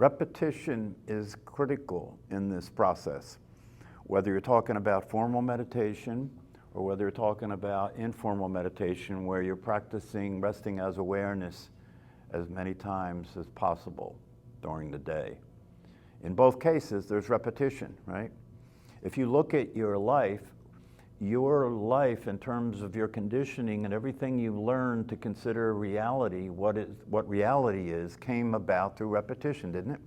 Repetition is critical in this process. Whether you're talking about formal meditation or whether you're talking about informal meditation where you're practicing resting as awareness as many times as possible during the day. In both cases, there's repetition, right? If you look at your life in terms of your conditioning and everything you learned to consider reality, what reality is, came about through repetition, didn't it?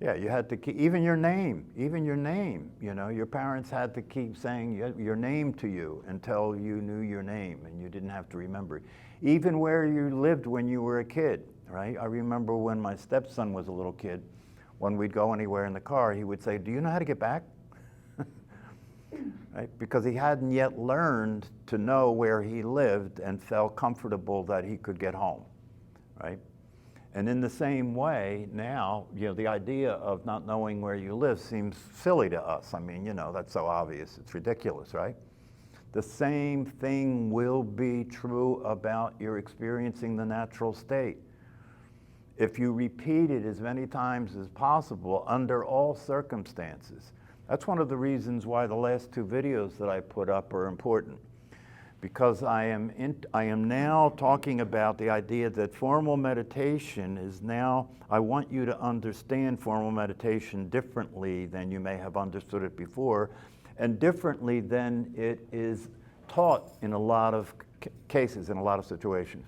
Yeah, you had to keep, even your name, you know, your parents had to keep saying your name to you until you knew your name and you didn't have to remember it. Even where you lived when you were a kid, right? I remember when my stepson was a little kid, when we'd go anywhere in the car, he would say, "Do you know how to get back?" Right? Because he hadn't yet learned to know where he lived and felt comfortable that he could get home, right? And in the same way, now, you know, the idea of not knowing where you live seems silly to us. I mean, you know, that's so obvious, it's ridiculous, right? The same thing will be true about your experiencing the natural state. If you repeat it as many times as possible under all circumstances. That's one of the reasons why the last two videos that I put up are important. Because I am now talking about the idea that formal meditation is now, I want you to understand formal meditation differently than you may have understood it before, and differently than it is taught in a lot of cases, in a lot of situations.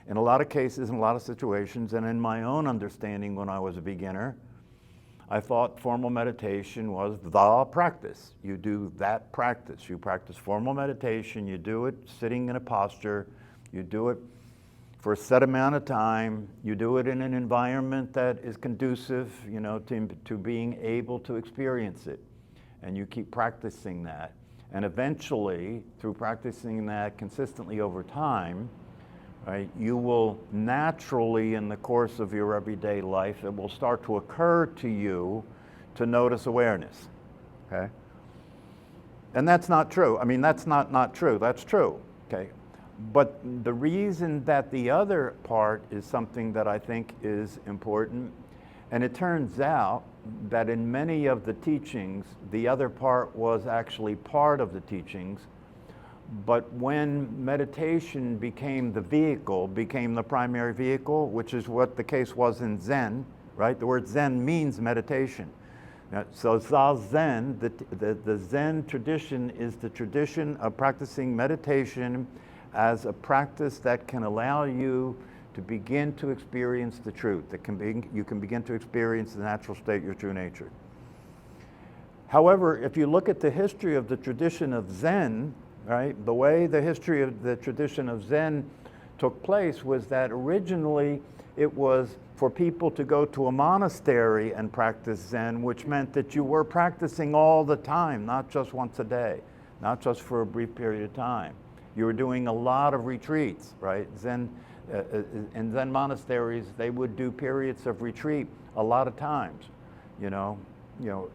In a lot of cases, in a lot of situations, and in my own understanding when I was a beginner, I thought formal meditation was the practice. You do that practice. You practice formal meditation, you do it sitting in a posture, you do it for a set amount of time, you do it in an environment that is conducive, you know, to being able to experience it. And you keep practicing that. And eventually, through practicing that consistently over time, right, you will naturally, in the course of your everyday life, it will start to occur to you to notice awareness, okay? And that's not true. I mean, that's not true. That's true, okay? But the reason that the other part is something that I think is important, and it turns out that in many of the teachings, the other part was actually part of the teachings. But when meditation became the vehicle, became the primary vehicle, which is what the case was in Zen, right? The word Zen means meditation. Now, so Zazen, the Zen tradition is the tradition of practicing meditation as a practice that can allow you to begin to experience the truth. You can begin to experience the natural state, your true nature. However, if you look at the history of the tradition of Zen, right? The way the history of the tradition of Zen took place was that originally it was for people to go to a monastery and practice Zen, which meant that you were practicing all the time, not just once a day, not just for a brief period of time. You were doing a lot of retreats, right? In Zen monasteries, they would do periods of retreat a lot of times, you know,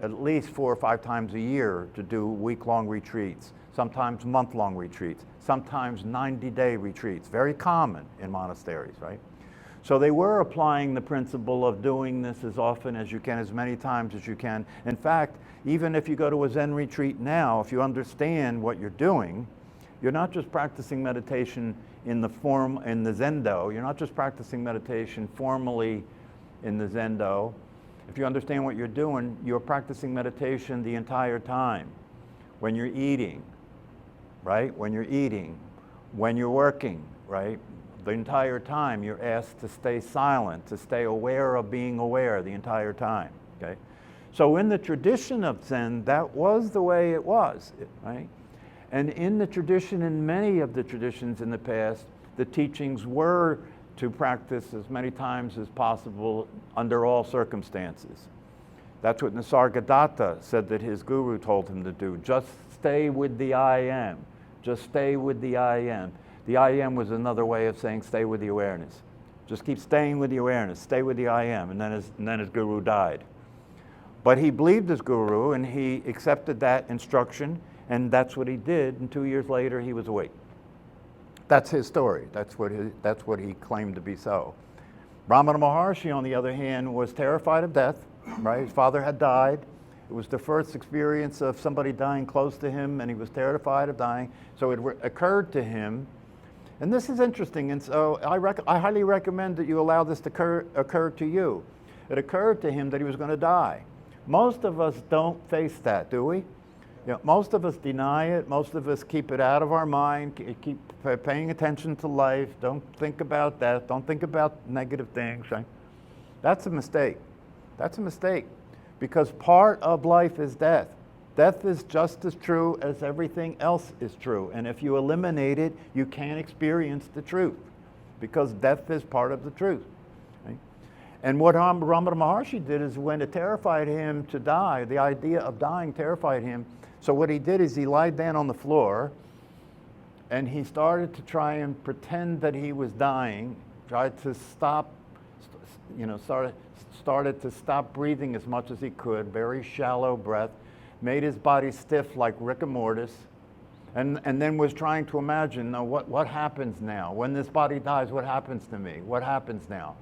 at least 4 or 5 times a year to do week-long retreats. Sometimes month-long retreats, sometimes 90-day retreats, very common in monasteries, right? So they were applying the principle of doing this as often as you can, as many times as you can. In fact, even if you go to a Zen retreat now, if you understand what you're doing, you're not just practicing meditation in the Zendo, you're not just practicing meditation formally in the Zendo. If you understand what you're doing, you're practicing meditation the entire time. When you're eating, right? When you're eating, when you're working, right? The entire time you're asked to stay silent, to stay aware of being aware the entire time, okay? So in the tradition of Zen, that was the way it was, right? And in the tradition, in many of the traditions in the past, the teachings were to practice as many times as possible under all circumstances. That's what Nisargadatta said that his guru told him to do. Just stay with the I am. Just stay with the I am. The I am was another way of saying stay with the awareness. Just keep staying with the awareness, stay with the I am. And then his guru died. But he believed his guru and he accepted that instruction, and that's what he did, and 2 years later he was awake. That's his story. That's what he claimed to be so. Ramana Maharshi, on the other hand, was terrified of death, right? His father had died. It was the first experience of somebody dying close to him, and he was terrified of dying. So it occurred to him, and this is interesting, and so I highly recommend that you allow this to occur to you. It occurred to him that he was going to die. Most of us don't face that, do we? You know, most of us deny it. Most of us keep it out of our mind, keep paying attention to life, don't think about death, don't think about negative things. Right? That's a mistake. That's a mistake, because part of life is death. Death is just as true as everything else is true. And if you eliminate it, you can't experience the truth, because death is part of the truth. Right? And what Ramana Maharshi did is, when it terrified him to die, the idea of dying terrified him. So what he did is he lied down on the floor, and he started to try and pretend that he was dying, tried to stop, started to stop breathing as much as he could, very shallow breath, made his body stiff like rigor mortis, and then was trying to imagine, what happens now? When this body dies, what happens to me? What happens now?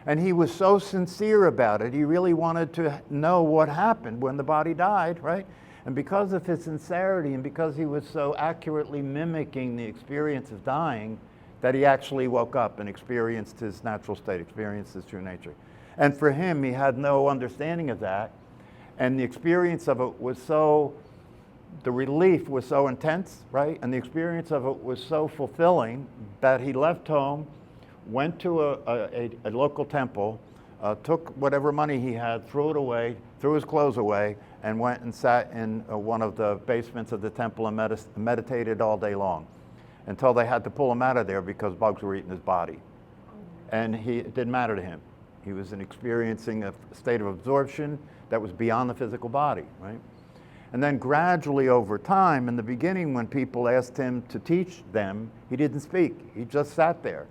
And he was so sincere about it. He really wanted to know what happened when the body died, right? And because of his sincerity, and because he was so accurately mimicking the experience of dying, that he actually woke up and experienced his natural state, experienced his true nature. And for him, he had no understanding of that. And the experience of it was the relief was so intense, right? And the experience of it was so fulfilling that he left home, went to a local temple, took whatever money he had, threw it away, threw his clothes away, and went and sat in one of the basements of the temple and meditated all day long, until they had to pull him out of there because bugs were eating his body. And it didn't matter to him. He was experiencing a state of absorption that was beyond the physical body, right? And then gradually over time, in the beginning, when people asked him to teach them, he didn't speak. He just sat there.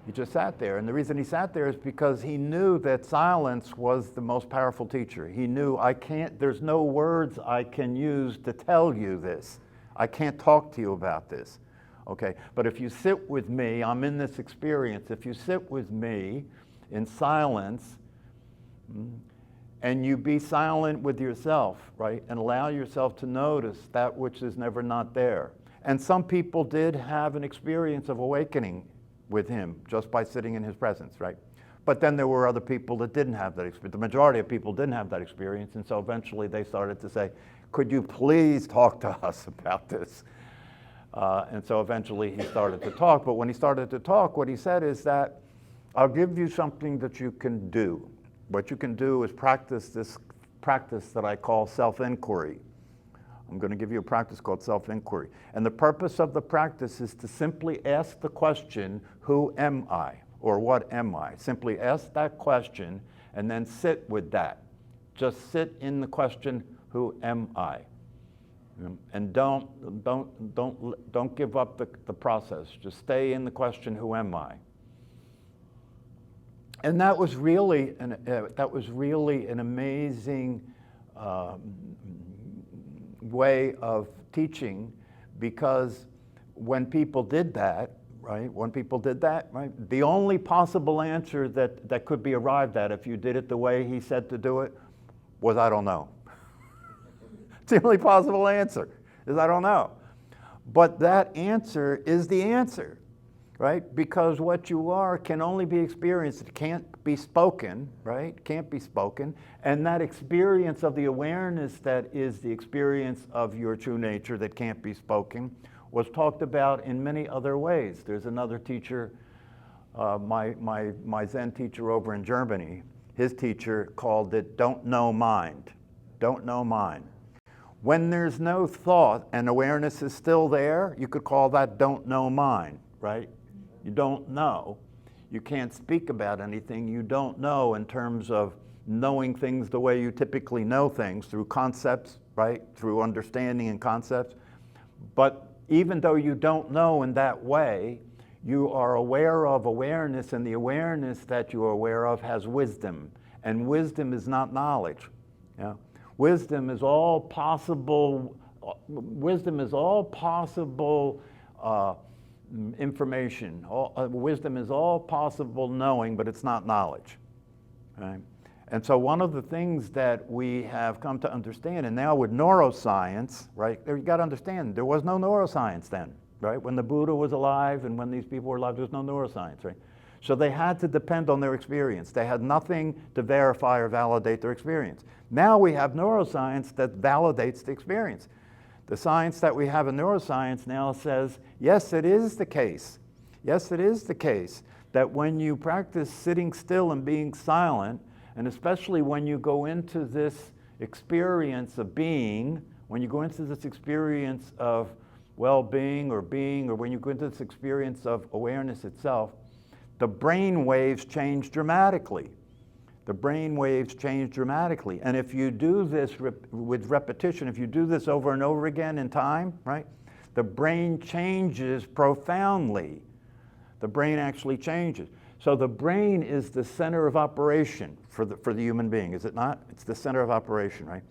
He just sat there. And the reason he sat there is because he knew that silence was the most powerful teacher. He knew, there's no words I can use to tell you this. I can't talk to you about this. Okay, but if you sit with me, I'm in this experience. If you sit with me in silence, and you be silent with yourself, right, and allow yourself to notice that which is never not there. And some people did have an experience of awakening with him just by sitting in his presence, right? But then there were other people that didn't have that experience. The majority of people didn't have that experience, and so eventually they started to say, could you please talk to us about this? And so eventually he started to talk, but when he started to talk, what he said is that, I'll give you something that you can do. What you can do is practice this practice that I call self-inquiry. I'm going to give you a practice called self-inquiry. And the purpose of the practice is to simply ask the question, who am I? Or what am I? Simply ask that question and then sit with that. Just sit in the question, who am I? And don't give up the process. Just stay in the question, who am I? And that was really an amazing way of teaching, because when people did that, right? The only possible answer that could be arrived at if you did it the way he said to do it was, I don't know. It's the only possible answer, is I don't know. But that answer is the answer. Right? Because what you are can only be experienced. It can't be spoken, right? Can't be spoken. And that experience of the awareness that is the experience of your true nature that can't be spoken was talked about in many other ways. There's another teacher, my Zen teacher over in Germany, his teacher called it don't know mind. Don't know mind. When there's no thought and awareness is still there, you could call that don't know mind, right? You don't know. You can't speak about anything you don't know in terms of knowing things the way you typically know things, through concepts, right? Through understanding and concepts. But even though you don't know in that way, you are aware of awareness, and the awareness that you are aware of has wisdom. And wisdom is not knowledge. Yeah? Wisdom is all possible information. Wisdom is all possible knowing, but it's not knowledge. Right? And so one of the things that we have come to understand, and now with neuroscience, right, you got to understand, there was no neuroscience then, right? When the Buddha was alive and when these people were alive, there was no neuroscience, right? So they had to depend on their experience. They had nothing to verify or validate their experience. Now we have neuroscience that validates the experience. The science that we have in neuroscience now says, yes, it is the case. Yes, it is the case that when you practice sitting still and being silent, and especially when you go into this experience of being, when you go into this experience of well-being or being, or when you go into this experience of awareness itself, the brain waves change dramatically. The brain waves change dramatically. And if you do this with repetition, if you do this over and over again in time, right, the brain changes profoundly. The brain actually changes. So the brain is the center of operation for the human being, is it not? It's the center of operation, right?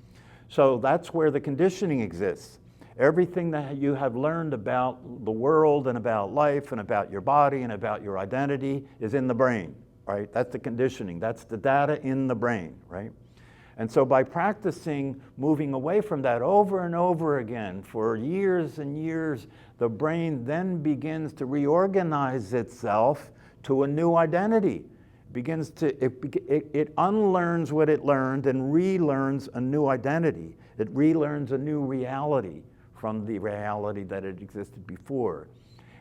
So that's where the conditioning exists. Everything that you have learned about the world and about life and about your body and about your identity is in the brain, right? That's the conditioning. That's the data in the brain, right? And so by practicing moving away from that over and over again for years and years, the brain then begins to reorganize itself to a new identity. It unlearns what it learned and relearns a new identity. It relearns a new reality from the reality that it existed before.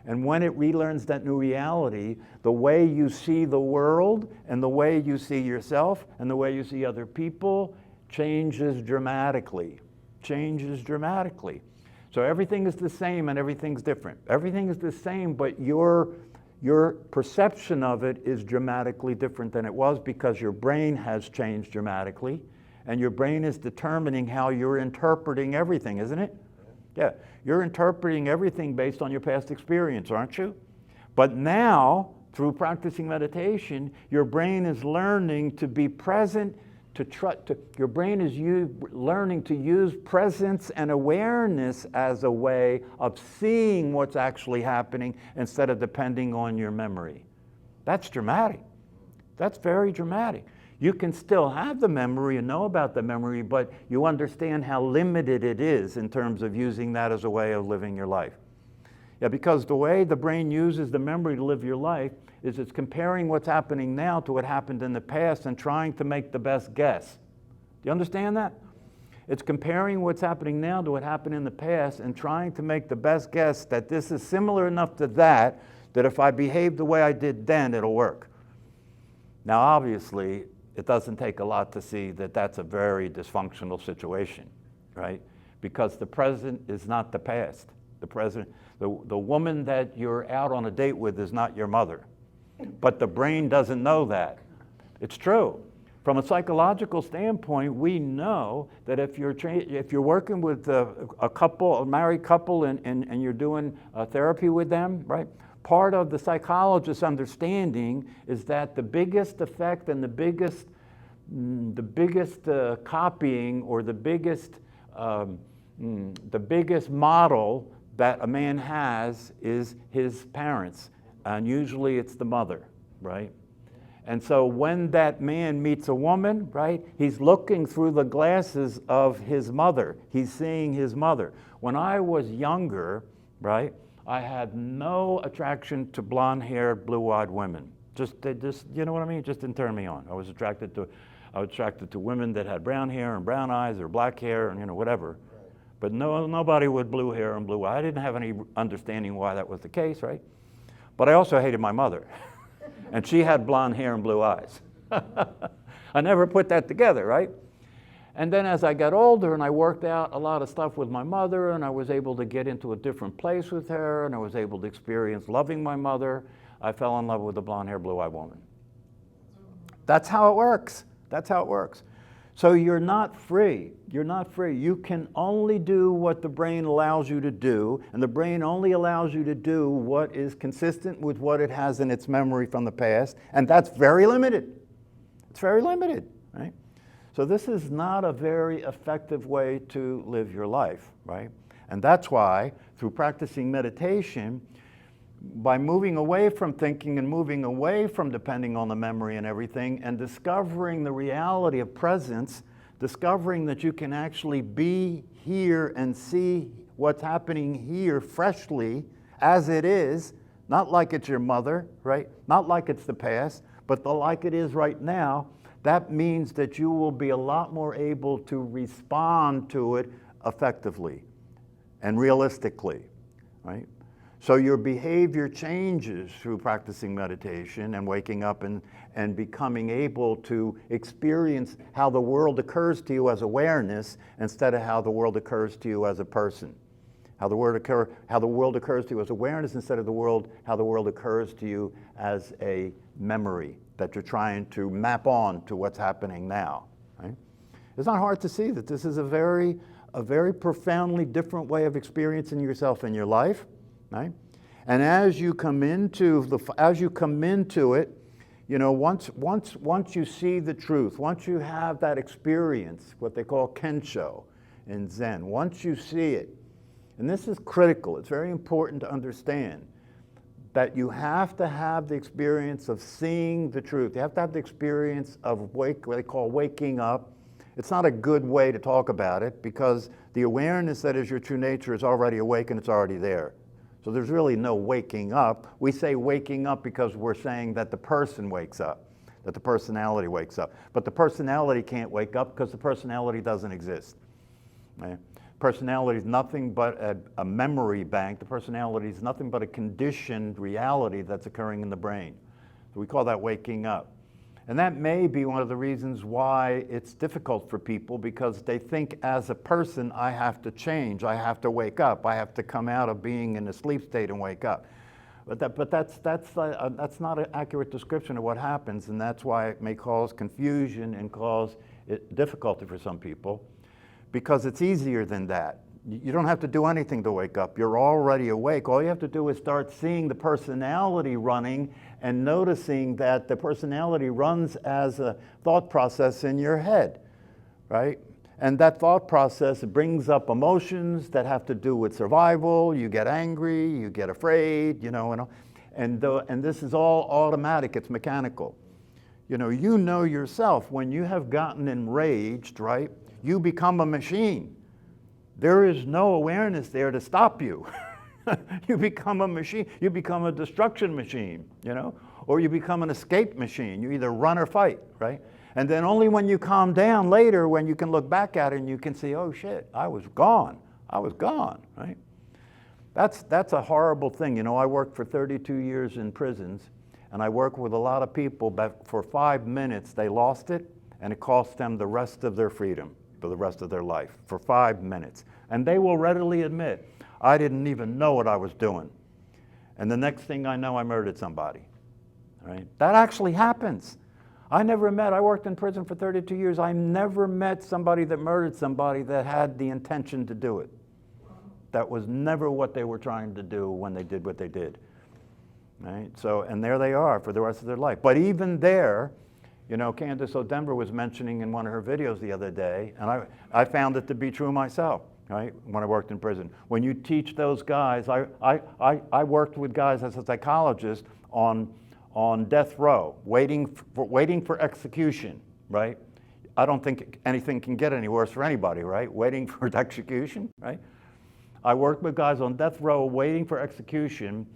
And when it relearns that new reality, the way you see the world and the way you see yourself and the way you see other people changes dramatically. Changes dramatically. So everything is the same and everything's different. Everything is the same, but your perception of it is dramatically different than it was because your brain has changed dramatically, and your brain is determining how you're interpreting everything, isn't it? Yeah, you're interpreting everything based on your past experience, aren't you? But now, through practicing meditation, your brain is learning to be present, your brain is learning to use presence and awareness as a way of seeing what's actually happening instead of depending on your memory. That's dramatic. That's very dramatic. You can still have the memory and know about the memory, but you understand how limited it is in terms of using that as a way of living your life. Yeah, because the way the brain uses the memory to live your life is it's comparing what's happening now to what happened in the past and trying to make the best guess. Do you understand that? It's comparing what's happening now to what happened in the past and trying to make the best guess that this is similar enough to that if I behave the way I did then, it'll work. Now, obviously, it doesn't take a lot to see that that's a very dysfunctional situation, right? Because the present is not the past. The woman that you're out on a date with is not your mother. But the brain doesn't know that. It's true. From a psychological standpoint, we know that if you're working with a married couple, and you're doing therapy with them, right? Part of the psychologist's understanding is that the biggest effect and the biggest copying or the biggest model that a man has is his parents. And usually it's the mother, right? And so when that man meets a woman, right, he's looking through the glasses of his mother. He's seeing his mother. When I was younger, right, I had no attraction to blonde-haired, blue-eyed women. Just, you know what I mean? Just didn't turn me on. I was attracted to women that had brown hair and brown eyes or black hair and whatever. But nobody with blue hair and blue eyes. I didn't have any understanding why that was the case, right? But I also hated my mother. And she had blonde hair and blue eyes. I never put that together, right? And then as I got older and I worked out a lot of stuff with my mother and I was able to get into a different place with her and I was able to experience loving my mother, I fell in love with a blonde hair, blue eyed woman. That's how it works. That's how it works. So you're not free. You're not free. You can only do what the brain allows you to do, and the brain only allows you to do what is consistent with what it has in its memory from the past, and that's very limited. It's very limited, right? So this is not a very effective way to live your life, right? And that's why, through practicing meditation, by moving away from thinking and moving away from depending on the memory and everything, and discovering the reality of presence, discovering that you can actually be here and see what's happening here freshly as it is, not like it's your mother, right? Not like it's the past, but like it is right now. That means that you will be a lot more able to respond to it effectively and realistically, right? So your behavior changes through practicing meditation and waking up and becoming able to experience how the world occurs to you as awareness instead of how the world occurs to you as a person. How the world occurs to you as awareness instead of how the world occurs to you as a memory that you're trying to map on to what's happening now. Right? It's not hard to see that this is a very profoundly different way of experiencing yourself in your life. Right? And as you come into it, you know, once you see the truth, once you have that experience, what they call kensho in Zen, once you see it, and this is critical, it's very important to understand that you have to have the experience of seeing the truth. You have to have the experience of what they call waking up. It's not a good way to talk about it because the awareness that is your true nature is already awake and it's already there. So there's really no waking up. We say waking up because we're saying that the person wakes up, that the personality wakes up. But the personality can't wake up because the personality doesn't exist. Right? Personality is nothing but a memory bank. The personality is nothing but a conditioned reality that's occurring in the brain. So we call that waking up. And that may be one of the reasons why it's difficult for people, because they think as a person, I have to change, I have to wake up, I have to come out of being in a sleep state and wake up. But that's not an accurate description of what happens, and that's why it may cause confusion and cause difficulty for some people, because it's easier than that. You don't have to do anything to wake up. You're already awake. All you have to do is start seeing the personality running and noticing that the personality runs as a thought process in your head, right? And that thought process brings up emotions that have to do with survival. You get angry, you get afraid, and this is all automatic, it's mechanical. You know yourself, when you have gotten enraged, right, you become a machine. There is no awareness there to stop you. You become a machine. You become a destruction machine, or you become an escape machine. You either run or fight, right? And then only when you calm down later, when you can look back at it and you can see, oh shit, I was gone, right? That's a horrible thing. I worked for 32 years in prisons, and I worked with a lot of people, but for 5 minutes they lost it, and it cost them the rest of their freedom for the rest of their life, for 5 minutes. And they will readily admit, I didn't even know what I was doing. And the next thing I know, I murdered somebody, right? That actually happens. I worked in prison for 32 years. I never met somebody that murdered somebody that had the intention to do it. That was never what they were trying to do when they did what they did, right? So, and there they are for the rest of their life. But even there, Candace O'Denver was mentioning in one of her videos the other day, and I found it to be true myself, right, when I worked in prison. When you teach those guys, I worked with guys as a psychologist on death row, waiting for execution, right? I don't think anything can get any worse for anybody, right? Waiting for execution, right? I worked with guys on death row waiting for execution,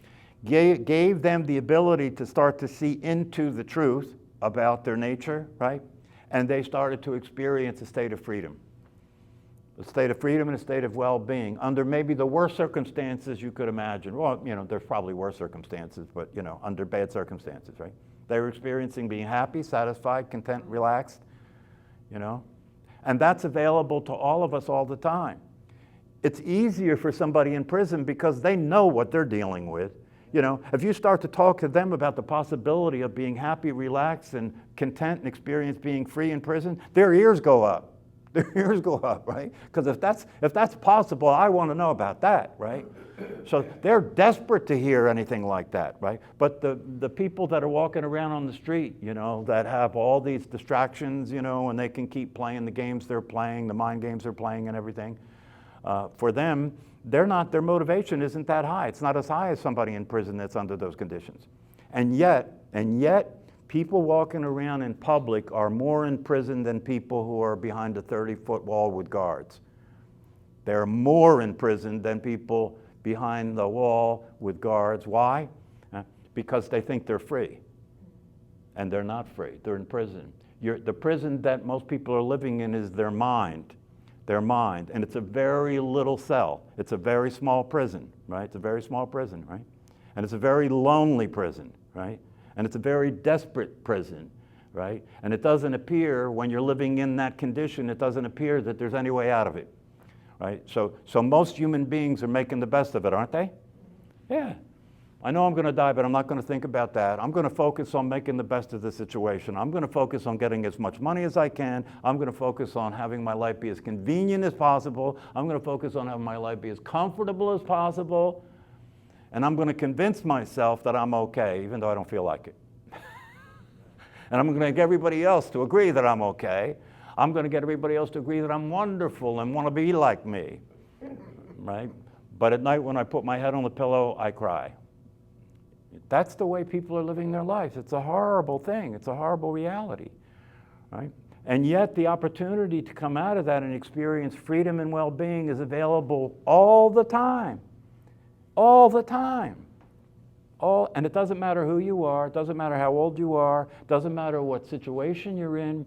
gave them the ability to start to see into the truth about their nature, right? And they started to experience a state of freedom. A state of freedom and a state of well-being under maybe the worst circumstances you could imagine. Well, there's probably worse circumstances, but, under bad circumstances, right? They were experiencing being happy, satisfied, content, relaxed, And that's available to all of us all the time. It's easier for somebody in prison because they know what they're dealing with. If you start to talk to them about the possibility of being happy, relaxed, and content and experience being free in prison, their ears go up. Their ears go up, right? Because if that's possible, I want to know about that, right? So they're desperate to hear anything like that, right? But the people that are walking around on the street, that have all these distractions, and they can keep playing the games they're playing, the mind games they're playing and everything, for them, their motivation isn't that high. It's not as high as somebody in prison that's under those conditions. And yet, people walking around in public are more in prison than people who are behind a 30-foot wall with guards. They're more in prison than people behind the wall with guards. Why? Because they think they're free. And they're not free. They're in prison. The prison that most people are living in is their mind. Their mind. And it's a very little cell. It's a very small prison, right? It's a very small prison, right? And it's a very lonely prison, right? And it's a very desperate prison, right? And it doesn't appear, when you're living in that condition, it doesn't appear that there's any way out of it, right? So most human beings are making the best of it, aren't they? Yeah. I know I'm going to die, but I'm not going to think about that. I'm going to focus on making the best of the situation. I'm going to focus on getting as much money as I can. I'm going to focus on having my life be as convenient as possible. I'm going to focus on having my life be as comfortable as possible. And I'm going to convince myself that I'm okay, even though I don't feel like it. And I'm going to get everybody else to agree that I'm okay. I'm going to get everybody else to agree that I'm wonderful and want to be like me, right? But at night when I put my head on the pillow, I cry. That's the way people are living their lives. It's a horrible thing. It's a horrible reality, right? And yet the opportunity to come out of that and experience freedom and well-being is available all the time. All the time. And it doesn't matter who you are. It doesn't matter how old you are. It doesn't matter what situation you're in.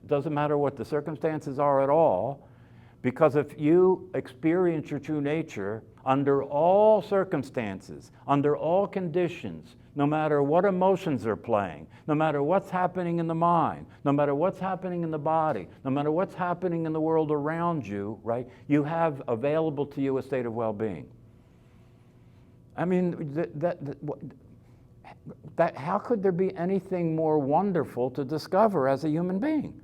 It doesn't matter what the circumstances are at all. Because if you experience your true nature under all circumstances, under all conditions, no matter what emotions are playing, no matter what's happening in the mind, no matter what's happening in the body, no matter what's happening in the world around you, right, you have available to you a state of well-being. I mean, how could there be anything more wonderful to discover as a human being?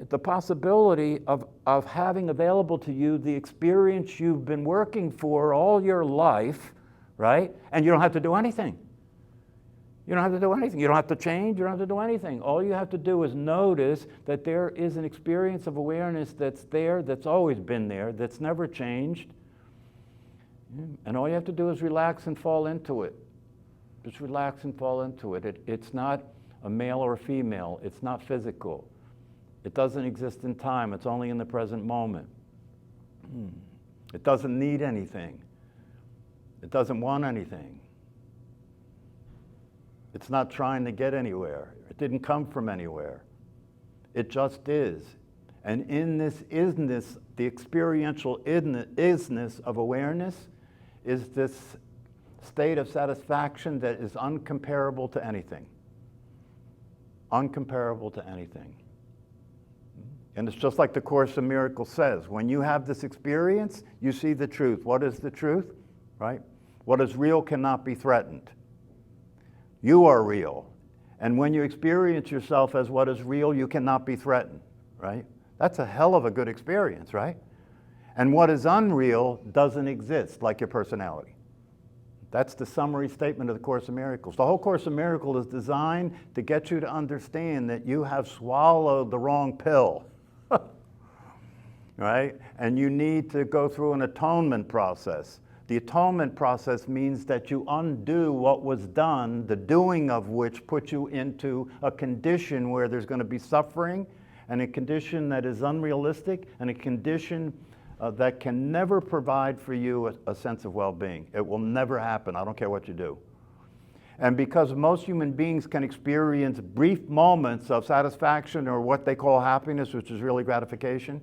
The possibility of having available to you the experience you've been working for all your life, right? And you don't have to do anything. You don't have to do anything. You don't have to change. You don't have to do anything. All you have to do is notice that there is an experience of awareness that's there, that's always been there, that's never changed. And all you have to do is relax and fall into it. Just relax and fall into it. It's not a male or a female. It's not physical. It doesn't exist in time. It's only in the present moment. It doesn't need anything. It doesn't want anything. It's not trying to get anywhere. It didn't come from anywhere. It just is. And in this isness, the experiential isness of awareness is this state of satisfaction that is uncomparable to anything. Uncomparable to anything. And it's just like the Course in Miracles says, when you have this experience, you see the truth. What is the truth? Right? What is real cannot be threatened. You are real. And when you experience yourself as what is real, you cannot be threatened. Right? That's a hell of a good experience, right? And what is unreal doesn't exist, like your personality. That's the summary statement of the Course in Miracles. The whole Course in Miracles is designed to get you to understand that you have swallowed the wrong pill. Right? And you need to go through an atonement process. The atonement process means that you undo what was done, the doing of which put you into a condition where there's going to be suffering, and a condition that is unrealistic, and a condition that can never provide for you a sense of well-being. It will never happen. I don't care what you do. And because most human beings can experience brief moments of satisfaction or what they call happiness, which is really gratification,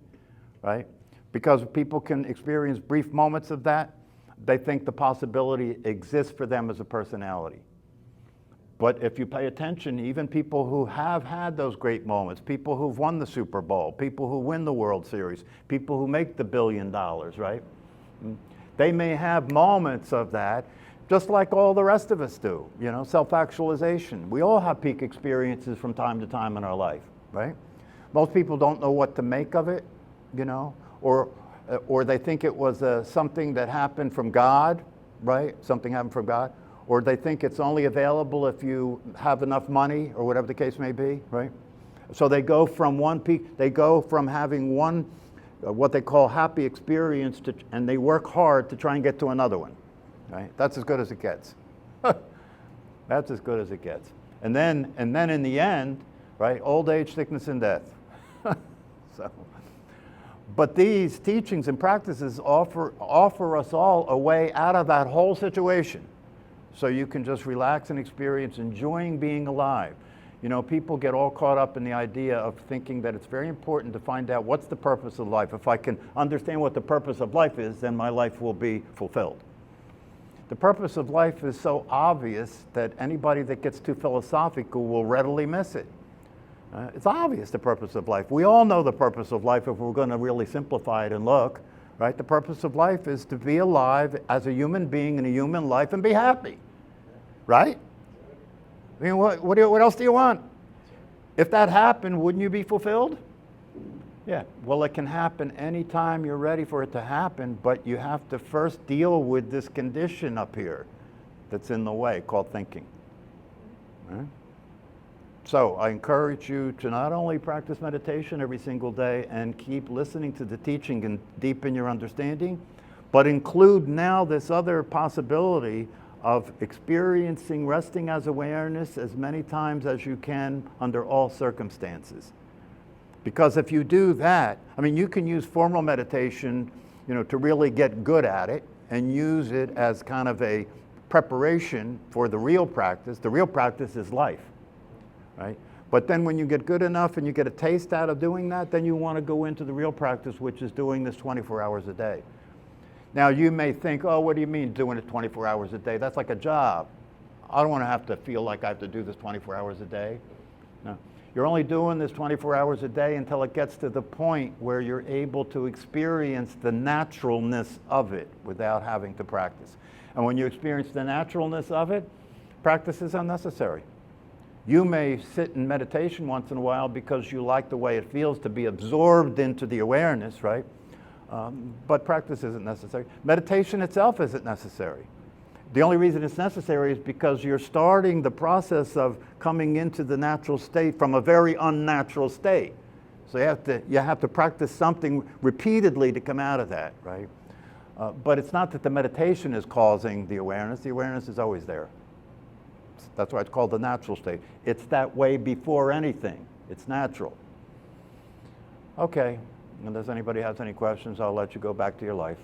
right? Because people can experience brief moments of that, they think the possibility exists for them as a personality. But if you pay attention, even people who have had those great moments, people who've won the Super Bowl, people who win the World Series, people who make the $1 billion, right? They may have moments of that, just like all the rest of us do, you know, self-actualization. We all have peak experiences from time to time in our life, right? Most people don't know what to make of it, you know, or they think it was something that happened from God, right? Something happened from God. Or they think it's only available if you have enough money, or whatever the case may be, right? So they go from one peak, they go from having one what they call happy experience, and they work hard to try and get to another one. Right? That's as good as it gets. That's as good as it gets. And then in the end, right, old age, sickness, and death. So, but these teachings and practices offer us all a way out of that whole situation. So you can just relax and experience enjoying being alive. You know, people get all caught up in the idea of thinking that it's very important to find out what's the purpose of life. If I can understand what the purpose of life is, then my life will be fulfilled. The purpose of life is so obvious that anybody that gets too philosophical will readily miss it. It's obvious, the purpose of life. We all know the purpose of life if we're going to really simplify it and look, right? The purpose of life is to be alive as a human being in a human life and be happy, right? I mean, what else do you want? If that happened, wouldn't you be fulfilled? Yeah, well, it can happen anytime you're ready for it to happen, but you have to first deal with this condition up here that's in the way called thinking. Right? So I encourage you to not only practice meditation every single day and keep listening to the teaching and deepen your understanding, but include now this other possibility of experiencing resting as awareness as many times as you can under all circumstances. Because if you do that, I mean, you can use formal meditation, you know, to really get good at it and use it as kind of a preparation for the real practice. The real practice is life, right? But then when you get good enough and you get a taste out of doing that, then you want to go into the real practice, which is doing this 24 hours a day. Now you may think, oh, what do you mean doing it 24 hours a day? That's like a job. I don't want to have to feel like I have to do this 24 hours a day. No. You're only doing this 24 hours a day until it gets to the point where you're able to experience the naturalness of it without having to practice. And when you experience the naturalness of it, practice is unnecessary. You may sit in meditation once in a while because you like the way it feels to be absorbed into the awareness, right? But practice isn't necessary. Meditation itself isn't necessary. The only reason it's necessary is because you're starting the process of coming into the natural state from a very unnatural state. So you have to practice something repeatedly to come out of that, right? But it's not that the meditation is causing the awareness. The awareness is always there. That's why it's called the natural state. It's that way before anything. It's natural. Okay, unless anybody has any questions, I'll let you go back to your life.